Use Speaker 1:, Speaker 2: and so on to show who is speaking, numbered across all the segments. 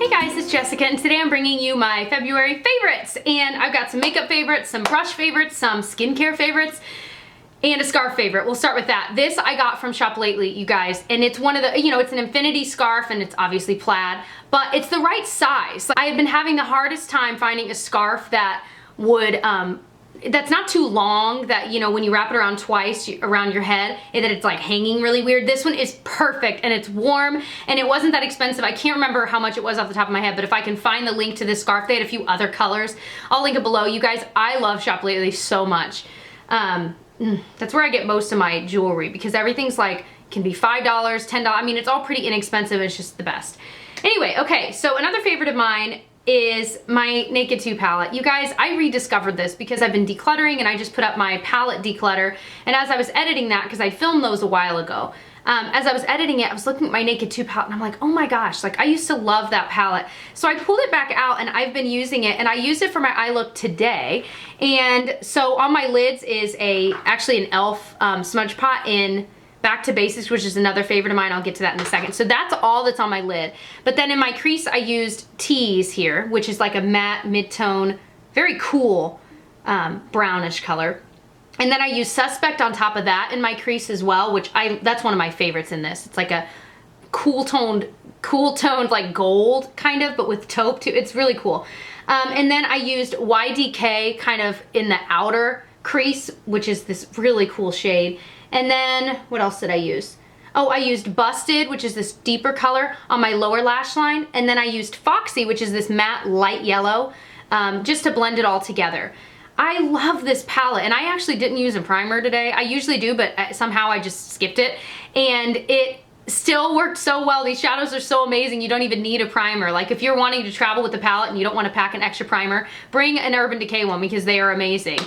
Speaker 1: Hey guys, it's Jessica, and today I'm bringing you my February favorites. And I've got some makeup favorites, some brush favorites, some skincare favorites, and a scarf favorite. We'll start with that. This I got from Shop Lately, you guys, and it's one of the, it's an infinity scarf, and it's obviously plaid, but it's the right size. I have been having the hardest time finding a scarf that would, that's not too long, that, when you wrap it around twice around your head, and that it's like hanging really weird. This one is perfect, and it's warm, and it wasn't that expensive. I can't remember how much it was off the top of my head, but if I can find the link to this scarf, they had a few other colors. I'll link it below. You guys, I love Shop Lately so much. That's where I get most of my jewelry, because everything's like, can be $5, $10. I mean, it's all pretty inexpensive. It's just the best. Anyway, okay, so another favorite of mine is my Naked 2 palette. You guys, I rediscovered this because I've been decluttering, and I just put up my palette declutter, and as I was editing that, because I filmed those a while ago, as I was editing it, I was looking at my Naked 2 palette, and I'm like, oh my gosh, like I used to love that palette. So I pulled it back out, and I've been using it, and I used it for my eye look today. And so on my lids is actually an e.l.f. Smudge Pot in Back to Basics, which is another favorite of mine. I'll get to that in a second. So that's all that's on my lid. But then in my crease, I used Tease here, which is like a matte mid-tone, very cool brownish color. And then I used Suspect on top of that in my crease as well, which that's one of my favorites in this. It's like a cool toned like gold kind of, but with taupe too. It's really cool. And then I used YDK kind of in the outer crease, which is this really cool shade. And then, what else did I use? Oh, I used Busted, which is this deeper color on my lower lash line. And then I used Foxy, which is this matte light yellow, just to blend it all together. I love this palette, and I actually didn't use a primer today. I usually do, but somehow I just skipped it. And it still worked so well. These shadows are so amazing, you don't even need a primer. Like if you're wanting to travel with the palette and you don't want to pack an extra primer, bring an Urban Decay one, because they are amazing.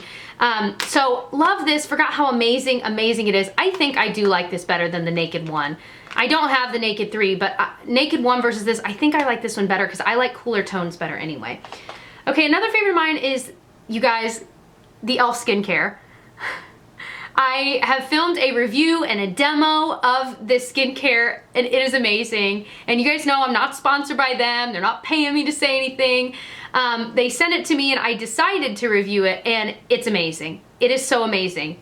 Speaker 1: So love this. Forgot how amazing it is. I think I do like this better than the Naked 1. I don't have the Naked 3, but Naked 1 versus this, I think I like this one better because I like cooler tones better anyway. Okay, another favorite of mine is, you guys, the e.l.f. skincare. I have filmed a review and a demo of this skincare, and it is amazing. And you guys know I'm not sponsored by them. They're not paying me to say anything. They sent it to me, and I decided to review it, and it's amazing. It is so amazing.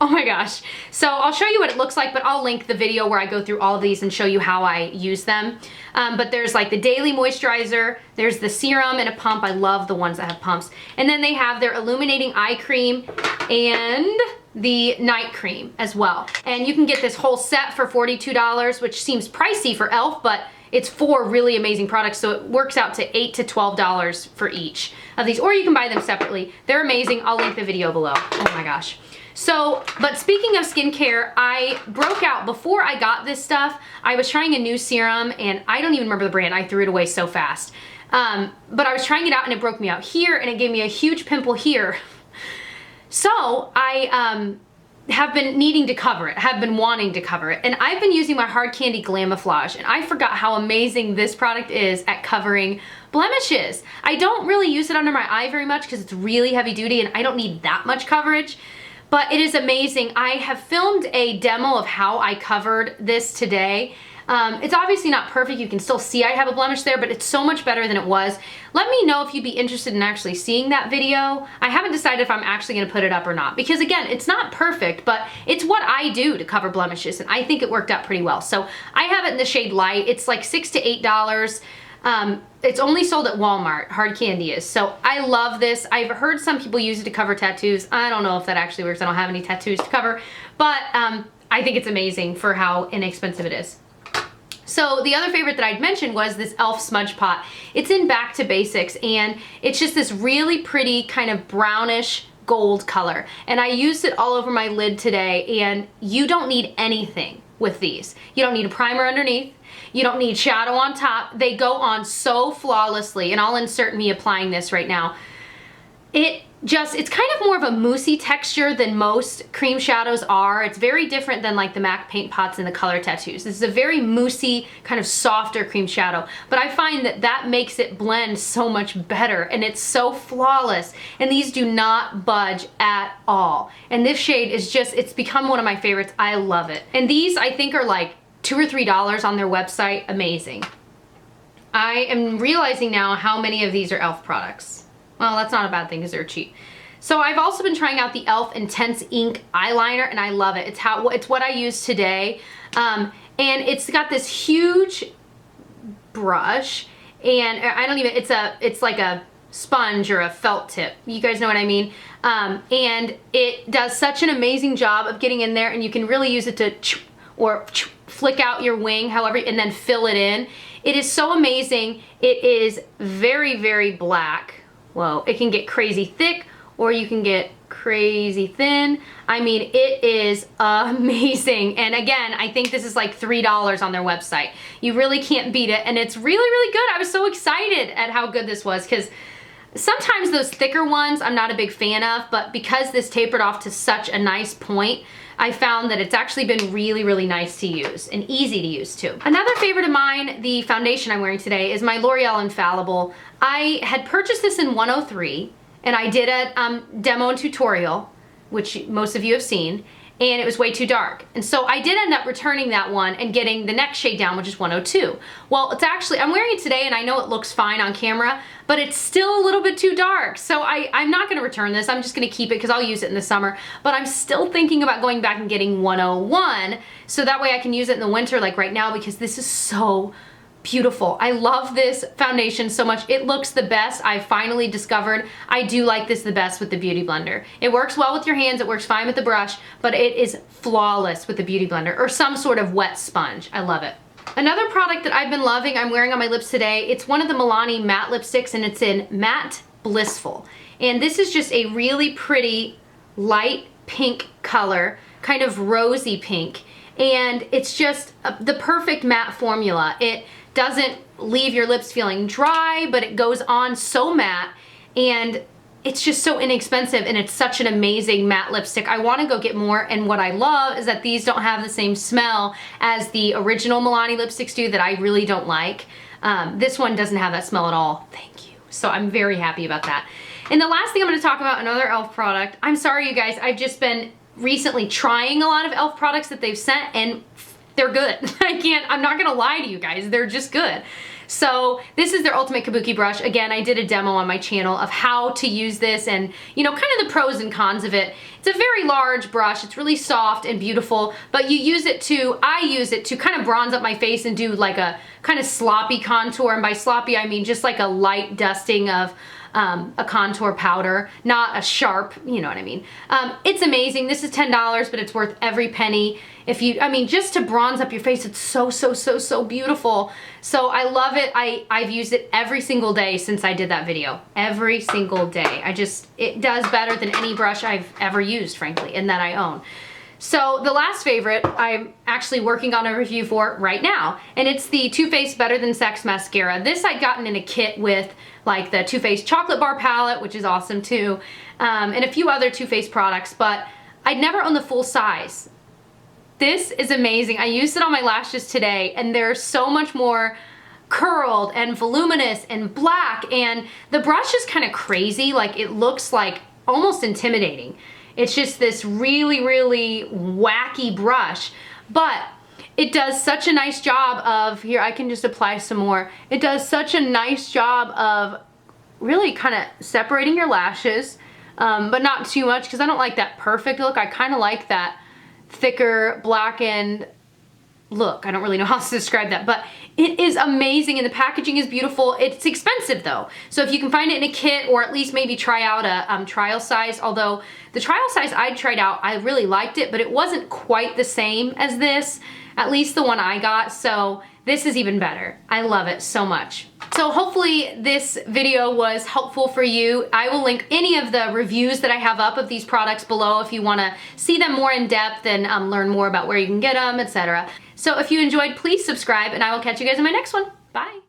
Speaker 1: Oh my gosh. So I'll show you what it looks like, but I'll link the video where I go through all of these and show you how I use them. But there's like the daily moisturizer, there's the serum and a pump. I love the ones that have pumps. And then they have their illuminating eye cream and the night cream as well. And you can get this whole set for $42, which seems pricey for e.l.f., but it's 4 really amazing products, so it works out to $8 to $12 for each of these, or you can buy them separately. They're amazing. I'll link the video below. Oh my gosh. So, but speaking of skincare, I broke out, before I got this stuff, I was trying a new serum, and I don't even remember the brand. I threw it away so fast. But I was trying it out, and it broke me out here, and it gave me a huge pimple here. So I have been needing to cover it, have been wanting to cover it, and I've been using my Hard Candy Glamoflauge, and I forgot how amazing this product is at covering blemishes. I don't really use it under my eye very much because it's really heavy duty, and I don't need that much coverage, but it is amazing. I have filmed a demo of how I covered this today. It's obviously not perfect. You can still see I have a blemish there, but it's so much better than it was. Let me know if you'd be interested in actually seeing that video. I haven't decided if I'm actually going to put it up or not, because again, it's not perfect, but it's what I do to cover blemishes, and I think it worked out pretty well. So I have it in the shade Light. It's like $6 to $8. It's only sold at Walmart, Hard Candy is. So I love this. I've heard some people use it to cover tattoos. I don't know if that actually works. I don't have any tattoos to cover, but I think it's amazing for how inexpensive it is. So the other favorite that I'd mentioned was this e.l.f. Smudge Pot. It's in Back to Basics, and it's just this really pretty kind of brownish gold color. And I used it all over my lid today, and you don't need anything with these. You don't need a primer underneath. You don't need shadow on top. They go on so flawlessly, and I'll insert me applying this right now. It's kind of more of a moussey texture than most cream shadows are. It's very different than like the MAC paint pots and the color tattoos. This is a very moussey, kind of softer cream shadow, but I find that that makes it blend so much better, and it's so flawless, and these do not budge at all. And this shade is just, it's become one of my favorites. I love it. And these I think are like $2 or $3 on their website. Amazing. I am realizing now how many of these are e.l.f. products. Well, that's not a bad thing because they're cheap. So I've also been trying out the e.l.f. Intense Ink eyeliner, and I love it. It's what I use today. And it's got this huge brush, and it's like a sponge or a felt tip. You guys know what I mean? And it does such an amazing job of getting in there, and you can really use it to flick out your wing, however, and then fill it in. It is so amazing. It is very, very black. Whoa, it can get crazy thick, or you can get crazy thin. I mean, it is amazing. And again, I think this is like $3 on their website. You really can't beat it, and it's really, really good. I was so excited at how good this was, because sometimes those thicker ones I'm not a big fan of, but because this tapered off to such a nice point, I found that it's actually been really, really nice to use and easy to use too. Another favorite of mine, the foundation I'm wearing today, is my L'Oreal Infallible. I had purchased this in 103, and I did a demo and tutorial, which most of you have seen, and it was way too dark. And so I did end up returning that one and getting the next shade down, which is 102. Well, it's actually, I'm wearing it today and I know it looks fine on camera, but it's still a little bit too dark. So I'm not gonna return this. I'm just gonna keep it because I'll use it in the summer. But I'm still thinking about going back and getting 101, so that way I can use it in the winter like right now, because this is so beautiful. I love this foundation so much. It looks the best. I finally discovered I do like this the best with the Beauty Blender. It works well with your hands, it works fine with the brush, but it is flawless with the Beauty Blender or some sort of wet sponge. I love it. Another product that I've been loving, I'm wearing on my lips today, it's one of the Milani Matte lipsticks, and it's in Matte Blissful. And this is just a really pretty light pink color, kind of rosy pink. And it's just the perfect matte formula. It doesn't leave your lips feeling dry, but it goes on so matte, and it's just so inexpensive, and it's such an amazing matte lipstick. I want to go get more, and what I love is that these don't have the same smell as the original Milani lipsticks do that I really don't like. This one doesn't have that smell at all. Thank you. So I'm very happy about that. And the last thing I'm going to talk about, another e.l.f. product. I'm sorry, you guys. I've just been recently trying a lot of e.l.f. products that they've sent, and they're good. I'm not gonna lie to you guys, they're just good. So this is their Ultimate Kabuki brush. Again, I did a demo on my channel of how to use this and, you know, kind of the pros and cons of it. It's a very large brush, it's really soft and beautiful, but I use it to kind of bronze up my face and do like a kind of sloppy contour, and by sloppy I mean just like a light dusting of a contour powder, not a sharp, you know what I mean. It's amazing. This is $10, but it's worth every penny. Just to bronze up your face, it's so, so, so, so beautiful. So I love it. I've used it every single day since I did that video. Every single day. It does better than any brush I've ever used, frankly, and that I own. So the last favorite I'm actually working on a review for right now, and it's the Too Faced Better Than Sex mascara. This I'd gotten in a kit with like the Too Faced Chocolate Bar palette, which is awesome too, and a few other Too Faced products, but I'd never owned the full size. This is amazing. I used it on my lashes today, and they're so much more curled and voluminous and black, and the brush is kind of crazy. Like, it looks like almost intimidating. It's just this really, really wacky brush, but it does such a nice job of, here, I can just apply some more. It does such a nice job of really kind of separating your lashes, but not too much, because I don't like that perfect look. I kind of like that thicker, blackened look. I don't really know how to describe that, but it is amazing, and the packaging is beautiful. It's expensive though, so if you can find it in a kit, or at least maybe try out a trial size, although the trial size I tried out, I really liked it, but it wasn't quite the same as this, at least the one I got, so this is even better. I love it so much. So hopefully this video was helpful for you. I will link any of the reviews that I have up of these products below if you want to see them more in depth and learn more about where you can get them, etc. So if you enjoyed, please subscribe, and I will catch you guys in my next one. Bye.